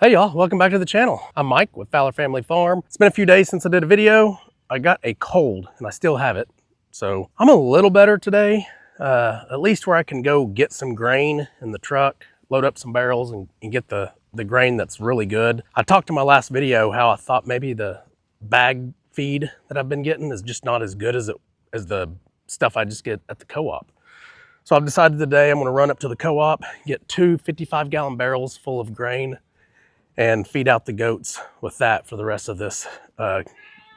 Hey y'all, welcome back to the channel. I'm Mike with Fowler Family Farm. It's been a few days since I did a video. I got a cold and I still have it. So I'm a little better today, at least where I can go get some grain in the truck, load up some barrels and get the grain that's really good. I talked in my last video how I thought maybe the bag feed that I've been getting is just not as good as the stuff I just get at the co-op. So I've decided today I'm gonna run up to the co-op, get two 55-gallon barrels full of grain and feed out the goats with that for the rest of this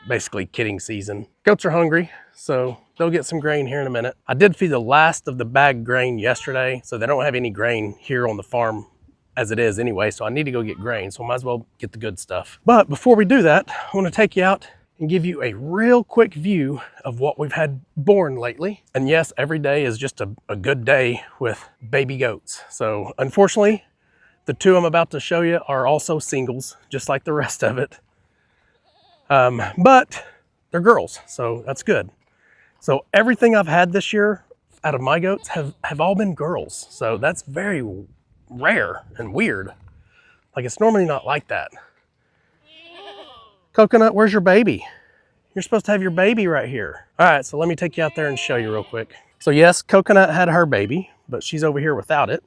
basically kidding season. Goats are hungry, so they'll get some grain here in a minute. I did feed the last of the bagged grain yesterday, so they don't have any grain here on the farm as it is anyway, so I need to go get grain, so I might as well get the good stuff. But before we do that, I want to take you out and give you a real quick view of what we've had born lately. And yes, every day is just a good day with baby goats. So unfortunately, the two I'm about to show you are also singles, just like the rest of it. But they're girls, so that's good. So everything I've had this year out of my goats have all been girls. So that's very rare and weird. Like it's normally not like that. Coconut, where's your baby? You're supposed to have your baby right here. All right, so let me take you out there and show you real quick. So yes, Coconut had her baby, but she's over here without it.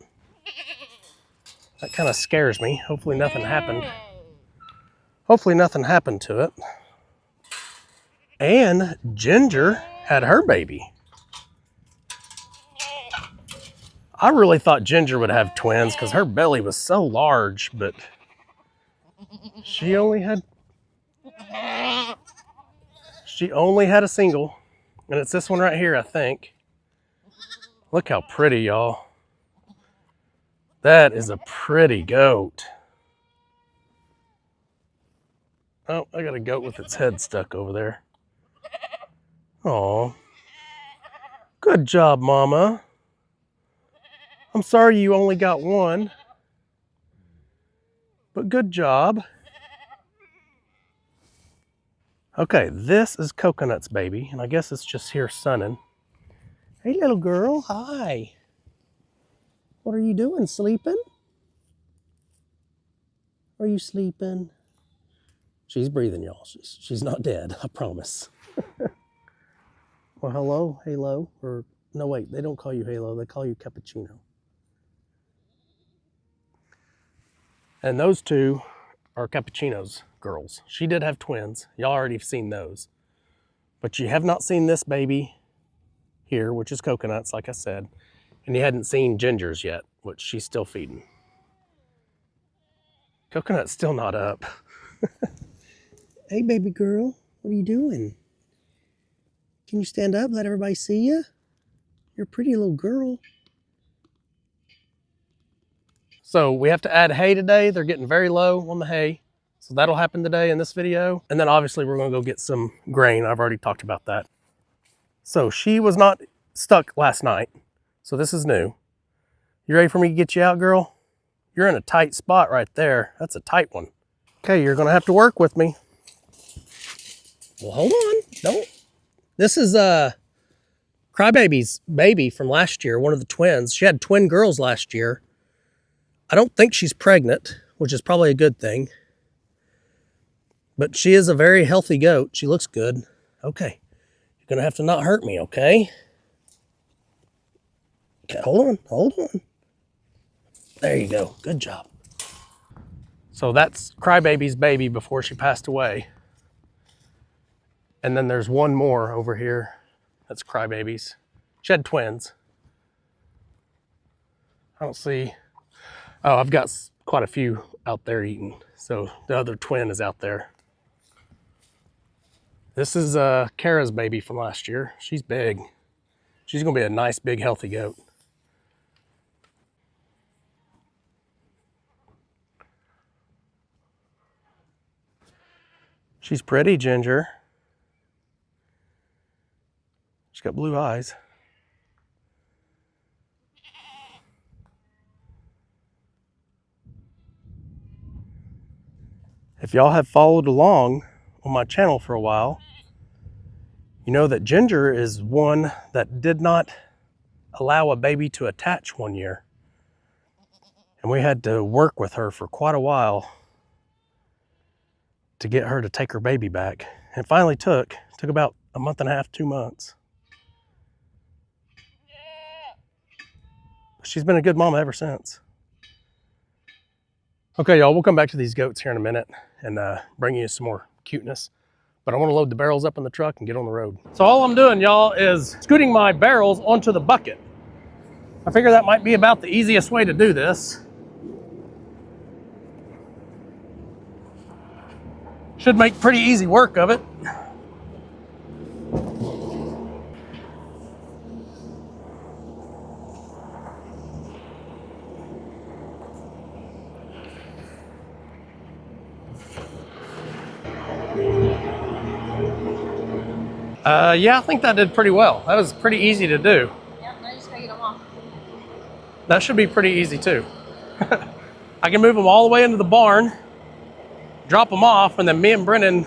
That kind of scares me. Hopefully nothing happened. Hopefully nothing happened to it. And Ginger had her baby. I really thought Ginger would have twins because her belly was so large, but she only had a single. And it's this one right here, I think. Look how pretty, y'all. That is a pretty goat. Oh, I got a goat with its head stuck over there. Oh, good job, Mama. I'm sorry you only got one, but good job. Okay, this is Coconut's baby, and I guess it's just here sunning. Hey, little girl, hi. What are you doing, sleeping? Are you sleeping? She's breathing, y'all. She's not dead, I promise. Well, hello, Halo. Or, no, wait, they don't call you Halo. They call you Cappuccino. And those two are Cappuccino's girls. She did have twins. Y'all already have seen those. But you have not seen this baby here, which is Coconut's, like I said. And you hadn't seen Ginger's yet, which she's still feeding. Coconut's still not up. Hey, baby girl, what are you doing? Can you stand up, let everybody see you? You're a pretty little girl. So we have to add hay today. They're getting very low on the hay. So that'll happen today in this video. And then obviously we're gonna go get some grain. I've already talked about that. So she was not stuck last night. So this is new. You ready for me to get you out, girl? You're in a tight spot right there. That's a tight one. Okay, you're gonna have to work with me. Well, hold on, don't. This is Crybaby's baby from last year, one of the twins. She had twin girls last year. I don't think she's pregnant, which is probably a good thing. But she is a very healthy goat. She looks good. Okay, you're gonna have to not hurt me, okay? Okay, hold on. There you go, good job. So that's Crybaby's baby before she passed away. And then there's one more over here. That's Crybaby's. She had twins. I don't see. Oh, I've got quite a few out there eating. So the other twin is out there. This is Kara's baby from last year. She's big. She's gonna be a nice, big, healthy goat. She's pretty, Ginger. She's got blue eyes. If y'all have followed along on my channel for a while, you know that Ginger is one that did not allow a baby to attach one year. And we had to work with her for quite a while to get her to take her baby back. It finally took about a month and a half, 2 months. She's been a good mama ever since. Okay, y'all, we'll come back to these goats here in a minute and bring you some more cuteness. But I want to load the barrels up in the truck and get on the road. So all I'm doing, y'all, is scooting my barrels onto the bucket. I figure that might be about the easiest way to do this. Should make pretty easy work of it. Yeah, I think that did pretty well. That was pretty easy to do. Yep, I just gotta get them off. That should be pretty easy too. I can move them all the way into the barn, drop them off, and then me and Brennan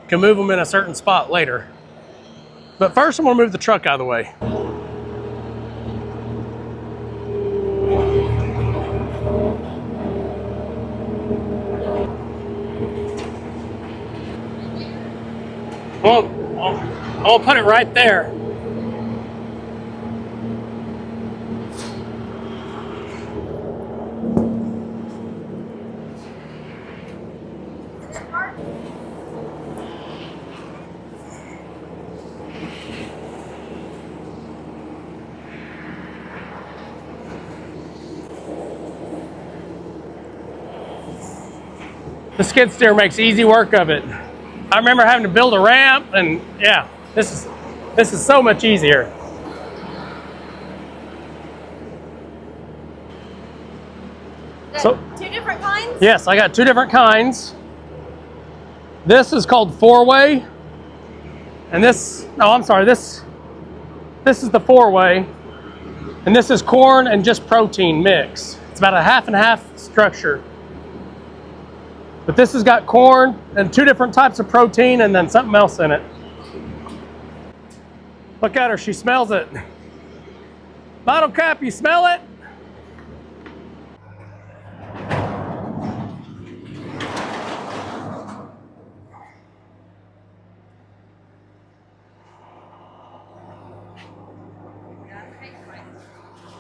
can move them in a certain spot later. But first I'm gonna move the truck out of the way. Well, I'll put it right there. The skid steer makes easy work of it. I remember having to build a ramp, and yeah, this is so much easier. So, two different kinds? Yes, I got two different kinds. This is called 4-way, and this is the 4-way, and this is corn and just protein mix. It's about a half and half structure. But this has got corn and two different types of protein and then something else in it. Look at her, she smells it. Bottle cap, you smell it?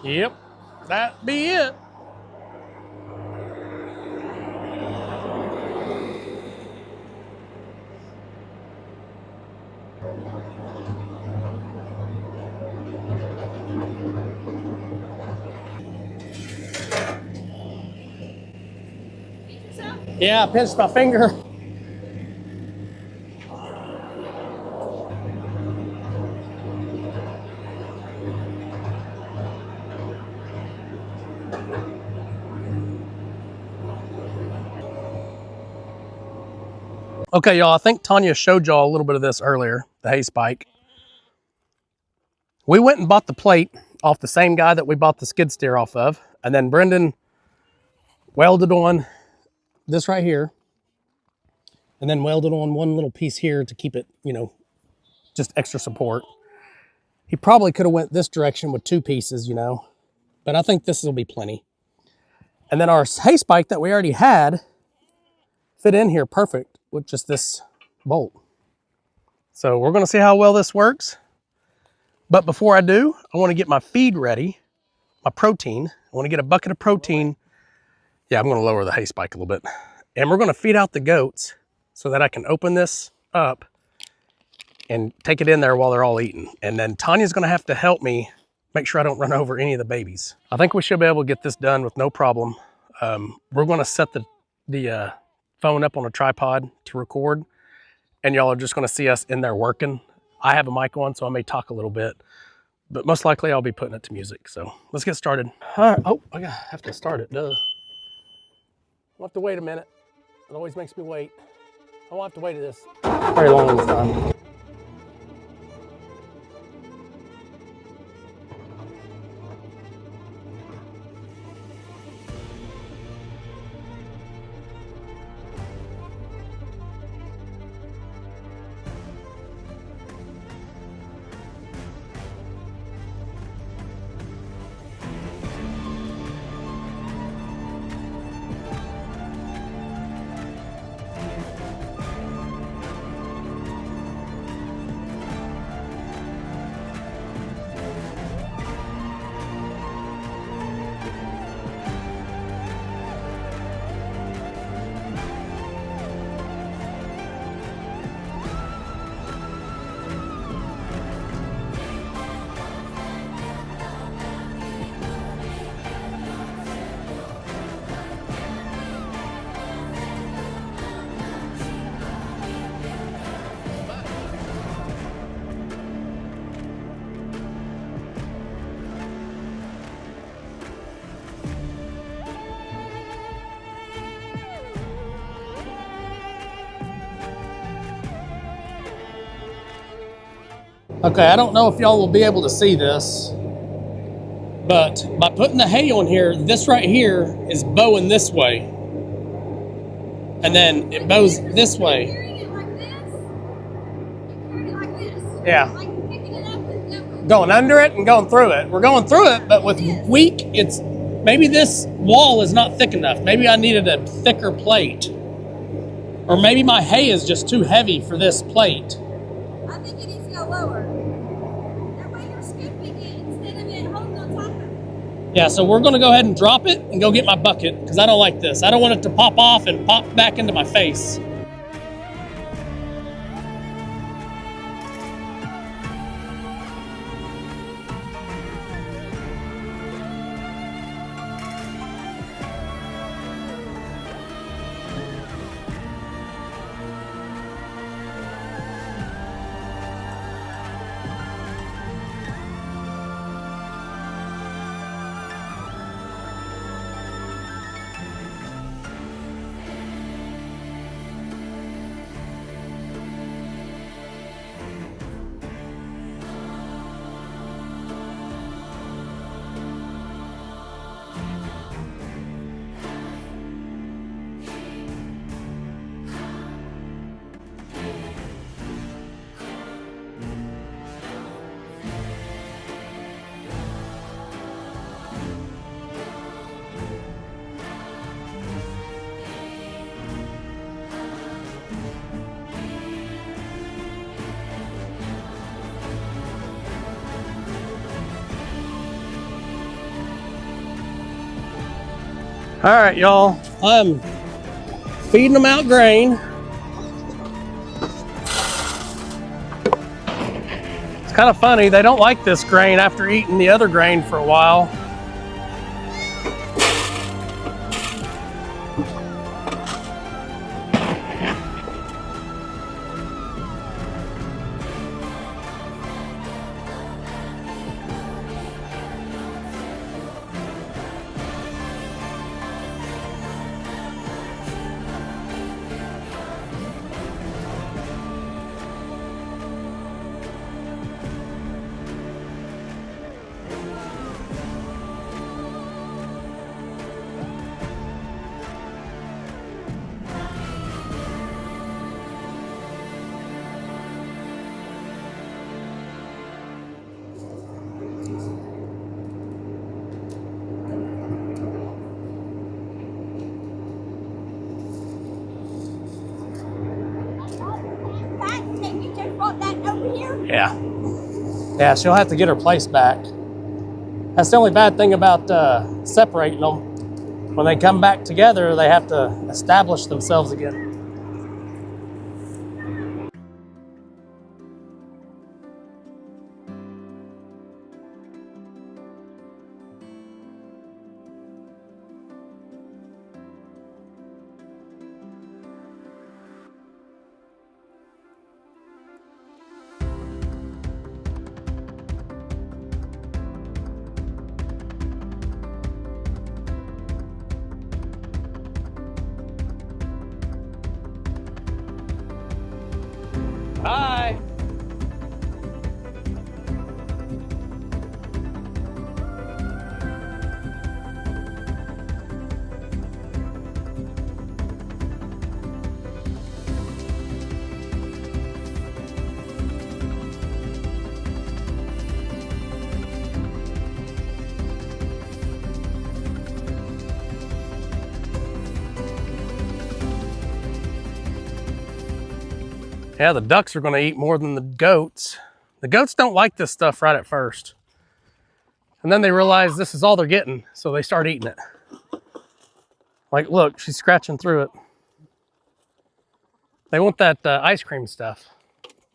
Yep, that be it. Yeah, I pinched my finger. Okay, y'all, I think Tanya showed y'all a little bit of this earlier, the hay spike. We went and bought the plate off the same guy that we bought the skid steer off of, and then Brendan welded on this right here, and then welded on one little piece here to keep it, you know, just extra support. He probably could have went this direction with two pieces, you know, but I think this will be plenty. And then our hay spike that we already had fit in here perfect with just this bolt. So we're gonna see how well this works. But before I do, I wanna get my feed ready, my protein. I wanna get a bucket of protein. Yeah, I'm gonna lower the hay spike a little bit. And we're gonna feed out the goats so that I can open this up and take it in there while they're all eating. And then Tanya's gonna have to help me make sure I don't run over any of the babies. I think we should be able to get this done with no problem. We're gonna set the phone up on a tripod to record, and y'all are just gonna see us in there working. I have a mic on, so I may talk a little bit, but most likely I'll be putting it to music. So let's get started. All right. Oh, I have to start it, duh. I'll have to wait a minute. It always makes me wait. I won't have to wait this very long this time. Okay, I don't know if y'all will be able to see this, but by putting the hay on here, this right here is bowing this way. And then it bows this way. Yeah. Going under it and going through it. We're going through it, but with weak, it's maybe this wall is not thick enough. Maybe I needed a thicker plate. Or maybe my hay is just too heavy for this plate. I think it needs to go lower. That way you're scooping it instead of it holding on top of it. Yeah, so we're gonna go ahead and drop it and go get my bucket because I don't like this. I don't want it to pop off and pop back into my face. All right, y'all, I'm feeding them out grain. It's kind of funny, they don't like this grain after eating the other grain for a while. Yeah. Yeah, she'll have to get her place back. That's the only bad thing about separating them. When they come back together, they have to establish themselves again. Hi. Yeah, the ducks are going to eat more than the goats. The goats don't like this stuff right at first. And then they realize this is all they're getting, so they start eating it. Like, look, she's scratching through it. They want that ice cream stuff,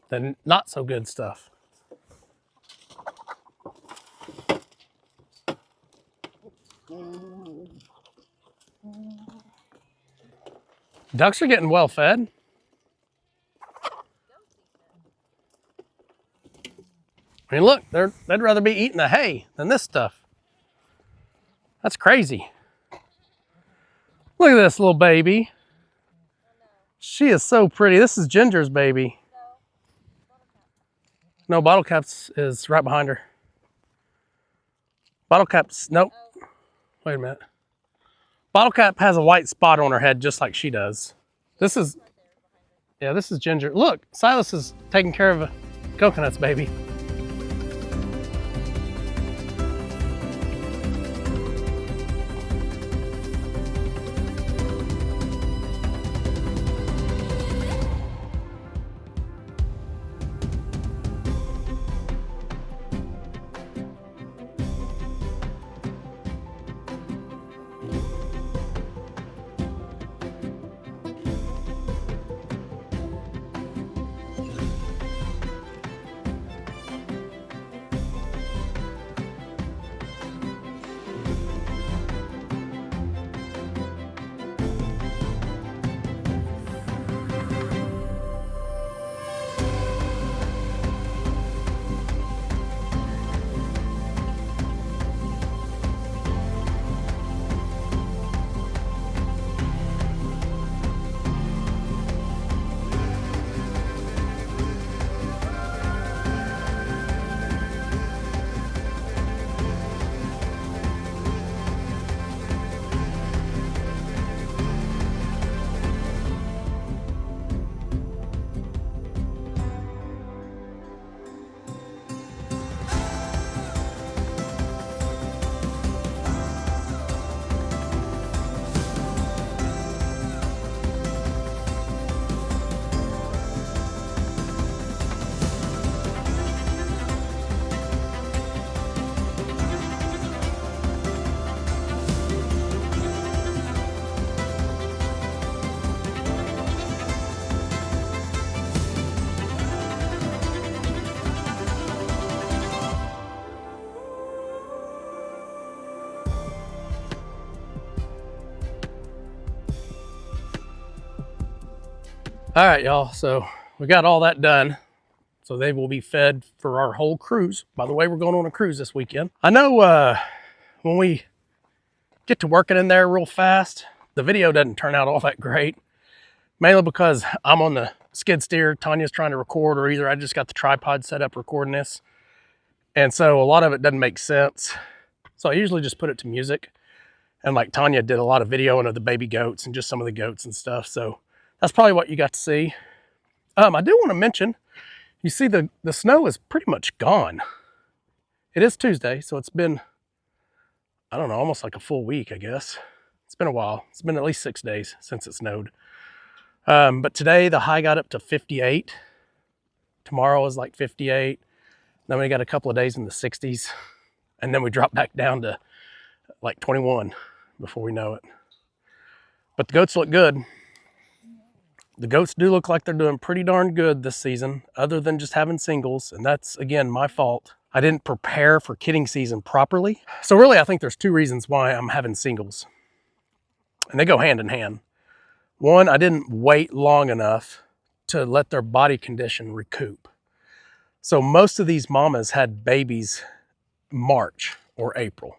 the not so good stuff. Ducks are getting well fed. I mean, look, they'd rather be eating the hay than this stuff. That's crazy. Look at this little baby. She is so pretty. This is Ginger's baby. No, Bottle Caps is right behind her. Bottle Cap's, nope. Oh. Wait a minute. Bottle Cap has a white spot on her head just like she does. This is, Right there behind her. yeah, this is Ginger. Look, Silas is taking care of coconuts, baby. All right, y'all, so we got all that done. So they will be fed for our whole cruise. By the way, we're going on a cruise this weekend. I know when we get to working in there real fast, the video doesn't turn out all that great. Mainly because I'm on the skid steer, Tanya's trying to record, or either I just got the tripod set up recording this. And so a lot of it doesn't make sense. So I usually just put it to music. And like Tanya did a lot of videoing of the baby goats and just some of the goats and stuff. So that's probably what you got to see. I do want to mention, you see the snow is pretty much gone. It is Tuesday, so it's been, I don't know, almost like a full week, I guess. It's been a while. It's been at least 6 days since it snowed. But today the high got up to 58. Tomorrow is like 58. Then we got a couple of days in the 60s. And then we drop back down to like 21 before we know it. But the goats look good. The goats do look like they're doing pretty darn good this season, other than just having singles. And that's, again, my fault. I didn't prepare for kidding season properly. So really, I think there's two reasons why I'm having singles. And they go hand in hand. One, I didn't wait long enough to let their body condition recoup. So most of these mamas had babies March or April.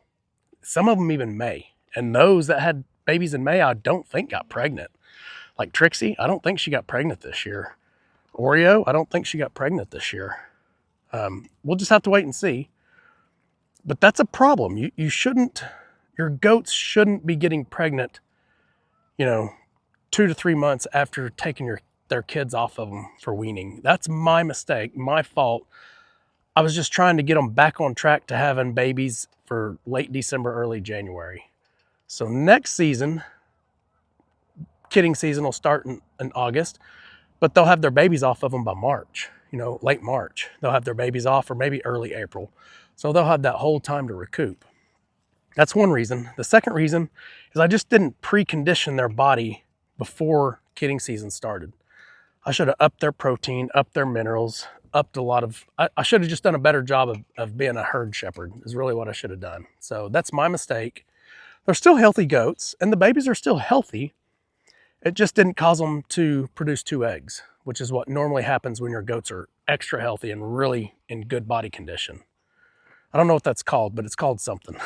Some of them even May. And those that had babies in May, I don't think got pregnant. Like Trixie, I don't think she got pregnant this year. Oreo, I don't think she got pregnant this year. We'll just have to wait and see. But that's a problem. You shouldn't, your goats shouldn't be getting pregnant, 2 to 3 months after taking their kids off of them for weaning. That's my mistake, my fault. I was just trying to get them back on track to having babies for late December, early January. So next season, kidding season will start in August, but they'll have their babies off of them by March, late March. They'll have their babies off, or maybe early April. So they'll have that whole time to recoup. That's one reason. The second reason is I just didn't precondition their body before kidding season started. I should have upped their protein, upped their minerals, upped a lot of, I should have just done a better job of being a herd shepherd is really what I should have done. So that's my mistake. They're still healthy goats and the babies are still healthy. It just didn't cause them to produce 2 eggs, which is what normally happens when your goats are extra healthy and really in good body condition. I don't know what that's called, but it's called something.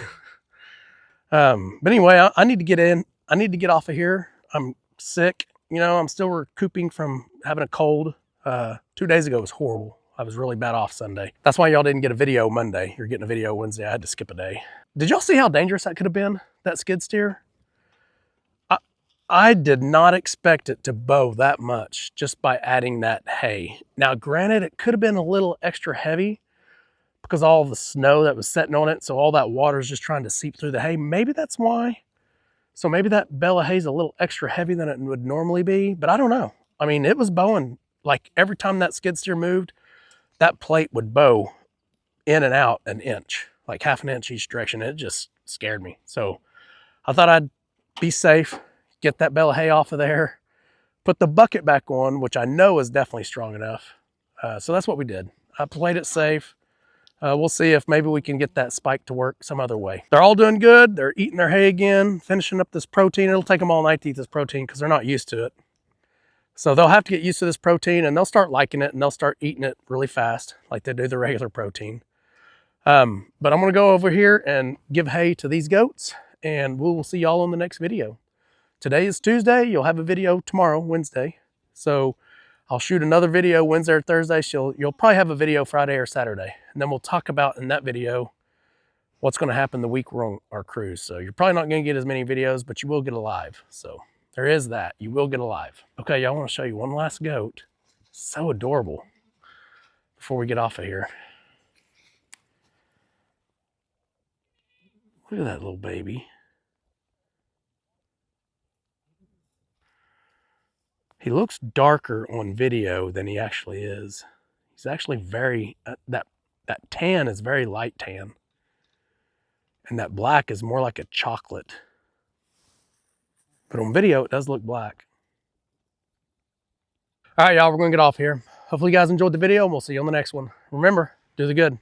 But anyway, I need to get in. I need to get off of here. I'm sick. I'm still recouping from having a cold. 2 days ago was horrible. I was really bad off Sunday. That's why y'all didn't get a video Monday. You're getting a video Wednesday. I had to skip a day. Did y'all see how dangerous that could have been, that skid steer? I did not expect it to bow that much just by adding that hay. Now, granted, it could have been a little extra heavy because all the snow that was setting on it, so all that water is just trying to seep through the hay. Maybe that's why. So maybe that bale of hay is a little extra heavy than it would normally be, but I don't know. I mean, it was bowing. Like every time that skid steer moved, that plate would bow in and out an inch, like half an inch each direction. It just scared me. So I thought I'd be safe, get that bale of hay off of there, put the bucket back on, which I know is definitely strong enough. So that's what we did. I played it safe. We'll see if maybe we can get that spike to work some other way. They're all doing good. They're eating their hay again, finishing up this protein. It'll take them all night to eat this protein because they're not used to it. So they'll have to get used to this protein and they'll start liking it and they'll start eating it really fast like they do the regular protein. But I'm going to go over here and give hay to these goats and we will see y'all on the next video. Today is Tuesday. You'll have a video tomorrow, Wednesday. So I'll shoot another video Wednesday or Thursday. You'll probably have a video Friday or Saturday. And then we'll talk about in that video what's going to happen the week we're on our cruise. So you're probably not going to get as many videos, but you will get a live. So there is that. You will get a live. Okay, y'all, want to show you one last goat. So adorable. Before we get off of here. Look at that little baby. He looks darker on video than he actually is. He's actually very, that tan is very light tan. And that black is more like a chocolate. But on video, it does look black. All right, y'all, we're going to get off here. Hopefully you guys enjoyed the video and we'll see you on the next one. Remember, do the good.